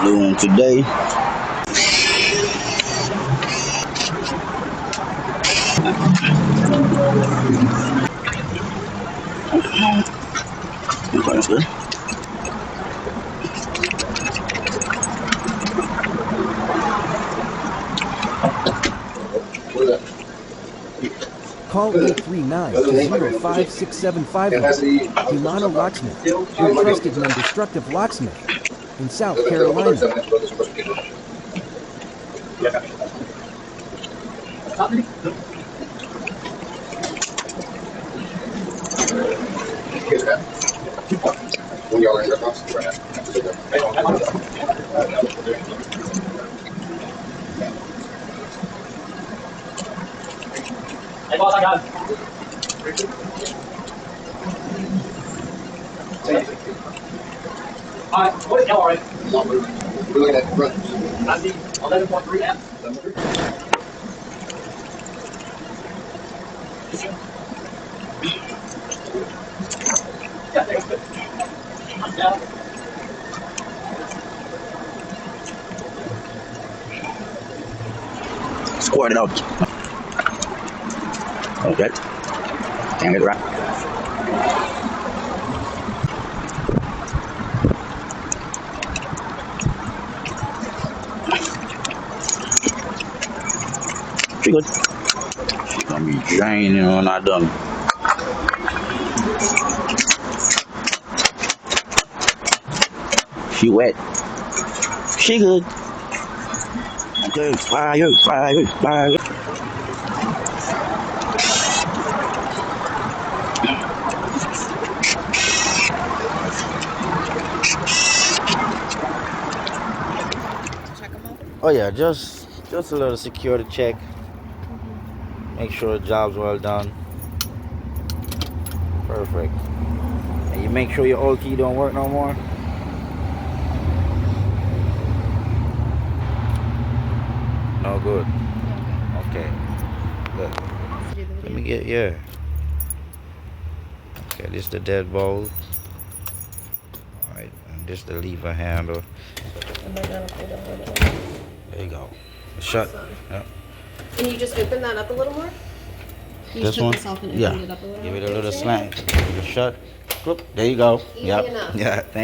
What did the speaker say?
doing today. Okay, that's good. Call 839-205-6751. Imano Locksmith, your trusted and indestructible locksmith in South Carolina. Hey, boss, I got it. All right, what is y'all already? We're looking at the brothers. I see 11.3 amps. Yeah, that's good. Yeah. Squirt it out. Okay. Can't get it right. She good. She gonna be draining when I done. She wet. She good. Okay, fire, fire, fire. Oh yeah, just a little security check. Make sure the job's well done. Perfect. And you make sure your old key don't work no more. No good. Okay. Good. Let me get Okay, this is the deadbolt. Alright, and this is the lever handle. There you go. Shut. Yep. Can you just open that up a little more? You This just one? took this off and Yeah. opened it up a little Give more. it a little slant. Shut. There you go. Easy Yep. enough. Yeah. Thank